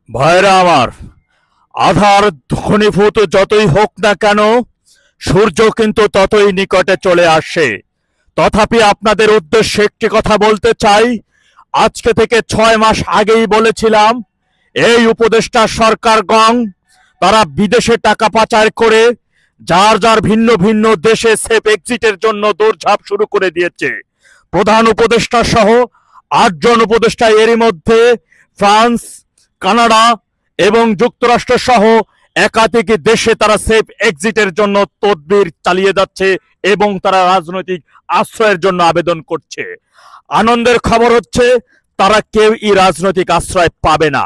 ভাইরা আমার, আধার ঘনীভূত যতই হোক না কেন, সূর্য কিন্তু ততই নিকটে চলে আসে। তথাপি আপনাদের উদ্দেশ্যে একটি কথা বলতে চাই। আজকে থেকে 6 মাস আগেই বলেছিলাম, এই উপদেষ্টা সরকারগণ তারা বিদেশে টাকা পাচার করে যার যার ভিন্ন ভিন্ন দেশে সেফ এক্সিটের জন্য দৌড়ঝাঁপ শুরু করে দিয়েছে। প্রধান উপদেষ্টা সহ 8 জন উপদেষ্টা এরই মধ্যে ফ্রান্স, কানাডা এবং যুক্তরাষ্ট্র সহ একাধিক দেশে তারা সেফ এক্সিটের জন্য তদবির চালিয়ে যাচ্ছে এবং তারা রাজনৈতিক আশ্রয়ের জন্য আবেদন করছে। আনন্দের খবর হচ্ছে, তারা কেউই রাজনৈতিক আশ্রয় পাবে না,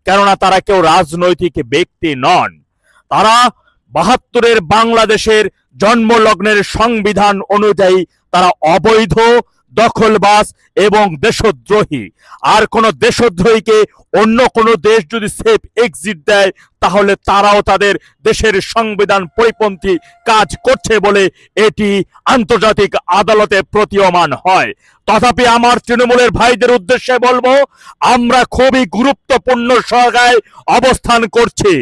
কেননা তারা কেউ রাজনৈতিক ব্যক্তি নন। তারা 72-এর বাংলাদেশের জন্মলগ্নের সংবিধান অনুযায়ী তারা অবৈধ, দখলবাজ এবং দেশদ্রোহী। আর কোন দেশদ্রোহীকে অন্য কোন দেশ যদি সেফ এক্সিট দেয়, তাহলে তারাও তাদের দেশের সংবিধান পরিপন্থী কাজ করছে বলে এটি আন্তর্জাতিক আদালতে প্রতীয়মান হয়। তথাপি আমার তৃণমূলের ভাইদের উদ্দেশ্যে বলবো, আমরা খুবই গুরুত্বপূর্ণ জায়গায় অবস্থান করছি।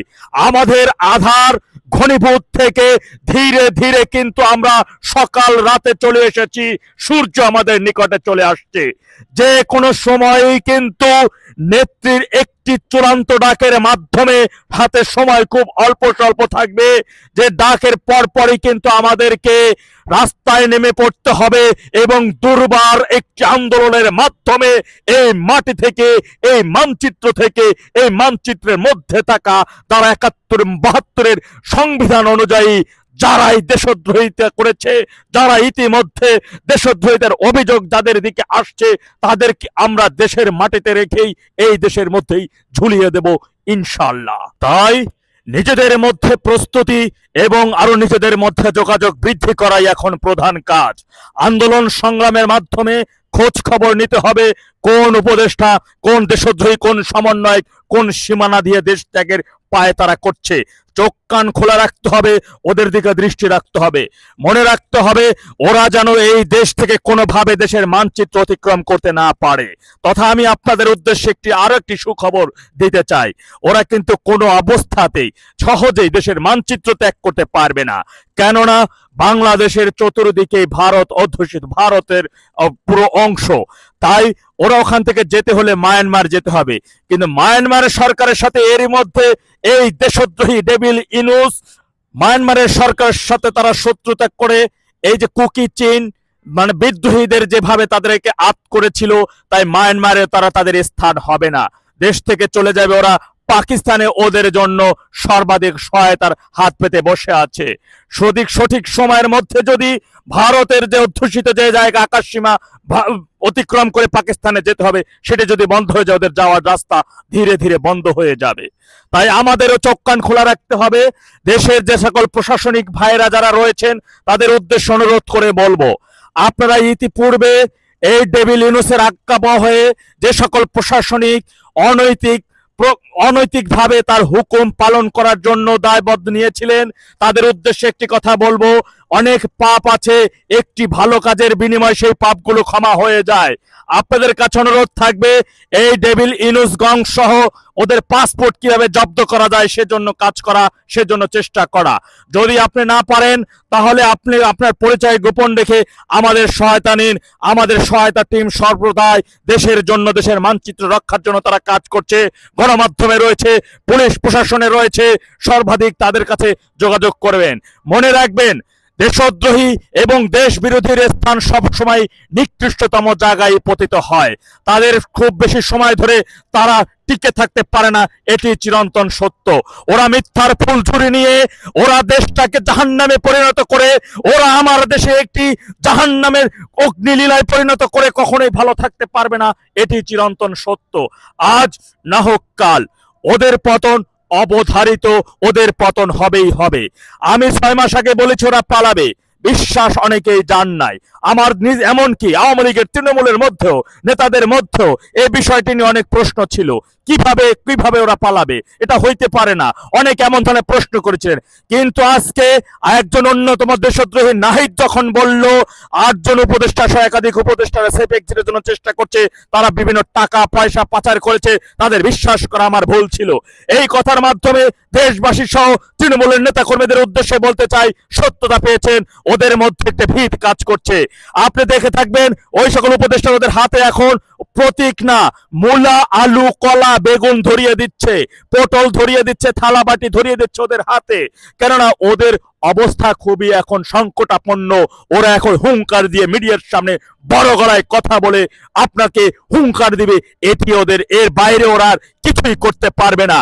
আমাদের আধার ঘনীভূত থেকে ধীরে ধীরে কিন্তু আমরা সকাল রাতে চলে এসেছি, সূর্য আমাদের নিকটে চলে আসছে। যে কোনো সময়ই কিন্তু নেত্রীর একটি চূড়ান্ত ডাকের মাধ্যমে হাতে সময় খুব অল্প স্বল্প থাকবে, যে ডাকের পরপরই কিন্তু আমাদেরকে রাস্তায় নেমে পড়তে হবে এবং দুর্বার একটি আন্দোলনের মাধ্যমে এই মাটি থেকে, এই মানচিত্র থেকে, এই মানচিত্রের মধ্যে থাকা তারা 71-72-এর সংবিধান অনুযায়ী যারাই দেশদ্রোহিতা করেছে, যারা ইতিমধ্যে দেশদ্রোহিতার অভিযোগ যাদের দিকে আসছে, তাদেরকে আমরা দেশের মাটিতে রেখেই এই দেশের মধ্যেই ঝুলিয়ে দেব ইনশাআল্লাহ। তাই নিজেদের মধ্যে প্রস্তুতি এবং আরো নিজেদের মধ্যে যোগাযোগ বৃদ্ধি করাই এখন প্রধান কাজ। আন্দোলন সংগ্রামের মাধ্যমে খোঁজ খবর নিতে হবে, কোন উপদেষ্টা, কোন দেশদ্রোহী, কোন সমন্বয়ক কোন সীমানা দিয়ে দেশ ত্যাগের পায়ে তারা করছে। চোখ কান খোলা রাখতে হবে, ওদের দিকে দৃষ্টি রাখতে হবে। মনে রাখতে হবে, ওরা যেন এই দেশ থেকে কোনোভাবে দেশের মানচিত্র অতিক্রম করতে না পারে। তথা আমি আপনাদের উদ্দেশ্যে আরো একটি সুখবর দিতে চাই, ওরা কিন্তু কোনো অবস্থাতেই সহজেই দেশের মানচিত্র ত্যাগ করতে পারবে না। কেননা বাংলাদেশের চতুর্দিকে ভারত অধ্যুষিত, ভারতের পুরো অংশ। তাই ওরা ওখান থেকে যেতে হলে মায়ানমার যেতে হবে। কিন্তু মায়ানমারের সরকারের সাথে এরই মধ্যে এই দেশদ্রোহী ডেভিল ইনুস মায়ানমারের সরকারের সাথে তারা শত্রুতা করে এই যে কুকি চীন মানে বিদ্রোহীদের যেভাবে তাদেরকে আত করেছিল, তাই মায়ানমারে তারা তাদের স্থান হবে না, দেশ থেকে চলে যাবে ওরা পাকিস্তানে। ওদের জন্য সর্বাধিক সহায়তার হাত পেতে বসে আছে। সঠিক সময়ের মধ্যে যদি ভারতের যে অধ্যুষিত যে জায়গা আকাশসীমা অতিক্রম করে পাকিস্তানে যেতে হবে, সেটা যদি বন্ধ হয়ে যায়, ওদের যাওয়ার রাস্তা ধীরে ধীরে বন্ধ হয়ে যাবে। তাই আমাদেরও চোখ কান খোলা রাখতে হবে। দেশের যে সকল প্রশাসনিক ভাইরা যারা রয়েছেন, তাদের উদ্দেশ্যে অনুরোধ করে বলবো, আপনারা ইতিপূর্বে এই ডেভিল ইউনূসের আজ্ঞা হয়ে যে সকল প্রশাসনিক অনৈতিকভাবে তার হুকুম পালন করার জন্য দায়বদ্ধ নিয়েছিলেন, তাদের উদ্দেশ্যে একটি কথা বলবো, অনেক পাপ আছে, একটি ভালো কাজের বিনিময়ে সেই পাপগুলো ক্ষমা হয়ে যায়। আপনাদের কাছে অনুরোধ থাকবে, এই ডেভিল ইনুস গং সহ ওদের পাসপোর্ট কিভাবে জব্দ করা যায় সেজন্য কাজ করা, সেজন্য চেষ্টা করা। যদি আপনি না পারেন, তাহলে আপনি আপনার পরিচয় গোপন রেখে আমাদের সহায়তা নিন। আমাদের সহায়তা টিম সর্বদাই দেশের জন্য, দেশের মানচিত্র রক্ষার জন্য তারা কাজ করছে। গণমাধ্যমে রয়েছে, পুলিশ প্রশাসনে রয়েছে, সর্বাধিক তাদের কাছে যোগাযোগ করবেন। মনে রাখবেন, দেশদ্রোহী এবং দেশ বিরোধীর স্থান সবসময় নিকৃষ্টতম জায়গায় পতিত হয়। তাদের খুব বেশি সময় ধরে তারা টিকে থাকতে পারে না, এটি চিরন্তন সত্য। ওরা মিথ্যার ফুলঝুরি নিয়ে ওরা দেশটাকে জাহান্নামে পরিণত করে, ওরা আমার দেশে একটি জাহান্নামের অগ্নিলীলায় পরিণত করে কখনোই ভালো থাকতে পারবে না, এটি চিরন্তন সত্য। আজ না হোক কাল ওদের পতন অবধারিত, ওদের পতন হবেই হবে। আমি 6 মাস আগে বলেছি ওরা পালাবে, বিশ্বাস অনেকেই জান নাই। আমার নিজ এমনকি আওয়ামী লীগের তৃণমূলের মধ্যেও নেতাদের মধ্যেও এই বিষয়টি নিয়ে অনেক প্রশ্ন ছিল, কিভাবে কিভাবে ওরা পালাবে, এটা হইতে পারে না, অনেক এমন ধরনের প্রশ্ন করেছিলেন। কিন্তু আজকে একজন অন্যতম দেশদ্রোহী নাহিদ যখন বলল 8জন উপদেষ্টা সহ একাধিক উপদেষ্টারা সেফ এক্সিটের জন্য চেষ্টা করছে, তারা বিভিন্ন টাকা পয়সা পাচার করেছে, তাদের বিশ্বাস করা আমার ভুল ছিল। এই কথার মাধ্যমে দেশবাসী সহ তৃণমূলের নেতা কর্মীদের উদ্দেশ্যে বলতে চাই, সত্যতা পেয়েছেন, ওদের মধ্যে একটা ভীত কাজ করছে। আপনি দেখে থাকবেন ওই সকল উপদেষ্টা ওদের হাতে এখন প্রতীক না, মূলা আলু কলা বেগুন ধরিয়ে দিচ্ছে, পটল ধরিয়ে দিচ্ছে, থালা বাটি ধরিয়ে দিচ্ছে ওদের হাতে। কেননা ওদের অবস্থা খুবই এখন সংকটাপন্ন। ওরা এখন হুঙ্কার দিয়ে মিডিয়ার সামনে বড় গলায় কথা বলে আপনাকে হুঙ্কার দিবে, এটি ওদের, এর বাইরে ওরা আর কিছুই করতে পারবে না।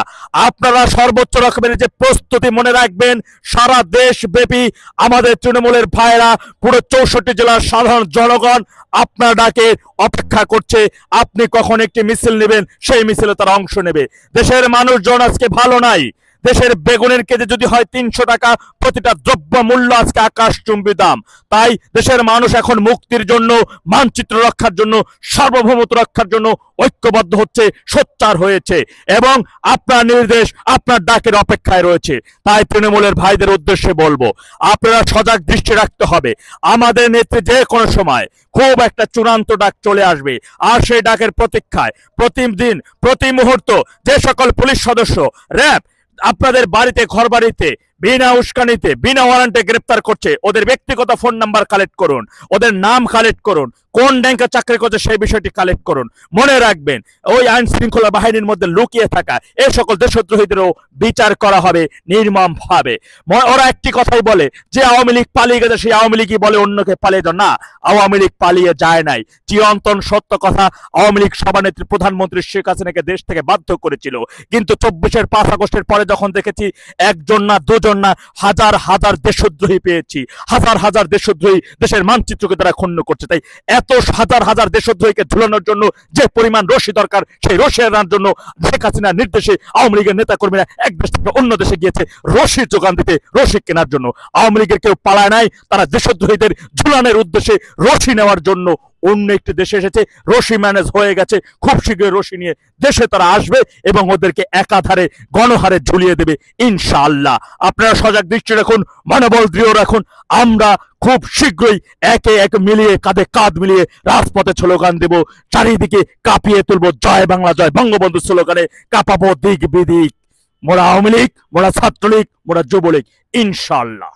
আপনারা সর্বোচ্চ রকমের যে প্রস্তুতি মনে রাখবেন, সারা দেশ ব্যাপী আমাদের তৃণমূলের ভাইরা, পুরো 64 জেলার সাধারণ জনগণ আপনার ডাকে অপেক্ষা করছে। আপনি কখন একটি মিছিল নেবেন, সেই মিছিলে তারা অংশ নেবে। দেশের মানুষজন আজকে ভালো নাই। দেশের বেগুনের কেজি যদি হয় 300 টাকা, প্রতিটা দ্রব্য মূল্য আজকে আকাশচুম্বী দাম। তাই দেশের মানুষ এখন মুক্তির জন্য, মানচিত্র রক্ষার জন্য, সার্বভৌমত্ব রক্ষার জন্য ঐক্যবদ্ধ হচ্ছে, সোচ্চার হয়েছে এবং আপনার নির্দেশ, আপনার ডাকের অপেক্ষায় রয়েছে। তাই তৃণমূলের ভাইদের উদ্দেশ্যে বলবো, আপনারা সজাগ দৃষ্টি রাখতে হবে। আমাদের নেত্রী যে কোনো সময় খুব একটা চূড়ান্ত ডাক চলে আসবে, আর সেই ডাকের প্রতীক্ষায় প্রতিদিন প্রতি মুহূর্ত যে সকল পুলিশ সদস্য, র্যাব আপনাদের বাড়িতে, ঘর বাড়িতে বিনা উস্কানিতে বিনা ওয়ারেন্টে গ্রেফতার করছে, ওদের ব্যক্তিগত ফোন নাম্বার কালেক্ট করুন, ওদের নাম কালেক্ট করুন, কোন ব্যাংকে চাকরি করছে সেই বিষয়টি কালেক্ট করুন। মনে রাখবেন, ওই আইন শৃঙ্খলা বাহিনীর মধ্যে লুকিয়ে থাকা এই সকল দেশদ্রোহীদেরও বিচার করা হবে নির্মম ভাবে। ওরা একটি কথাই বলে যে আওয়ামী লীগ পালিয়ে গেছে, সেই আওয়ামী লীগই বলে অন্যকে পালিয়ে যাও। না, আওয়ামী লীগ পালিয়ে যায় নাই। চিরন্তন সত্য কথা, আওয়ামী লীগ সভানেত্রী প্রধানমন্ত্রী শেখ হাসিনাকে দেশ থেকে বাধ্য করেছিল। কিন্তু 24-এর 5 আগস্টের পরে যখন দেখেছি একজন না দুজন না হাজার হাজার দেশদ্রোহী পেয়েছি, হাজার হাজার দেশদ্রোহী দেশের মানচিত্রকে তারা ক্ষুণ্ণ করছে। তাই এত হাজার হাজার দেশদ্রোহীকে ঝুলানোর জন্য যে পরিমাণ রশি দরকার, সেই রশি আনার জন্য শেখ হাসিনার নির্দেশে আওয়ামী লীগের নেতা কর্মীরা এক দেশ থেকে অন্য দেশে গিয়েছে রশি যোগান দিতে, রশি কেনার জন্য। আওয়ামী লীগের কেউ পালায় নাই, তারা দেশদ্রোহীদের ঝুলানোর উদ্দেশ্যে রশি নেওয়ার জন্য অন্য একটি দেশে এসেছে, রশি ম্যানেজ হয়ে গেছে, খুব শীঘ্রই রশি নিয়ে দেশে তারা আসবে এবং ওদেরকে একাধারে গণহারে ঝুলিয়ে দেবে ইনশাআল্লাহ। আপনারা সজাগ দৃষ্টি রাখুন, মনোবল দৃঢ় রাখুন। আমরা খুব শীঘ্রই একে এক মিলিয়ে, কাঁধে কাঁধ মিলিয়ে রাজপথে স্লোগান দেব, চারিদিকে কাঁপিয়ে তুলবো জয় বাংলা জয় বঙ্গবন্ধু স্লোগানে কাঁপাবো দিক বিদিক। মোরা আওয়ামী লীগ, মোরা ছাত্রলীগ, মোরা যুবলীগ, ইনশাআল্লাহ।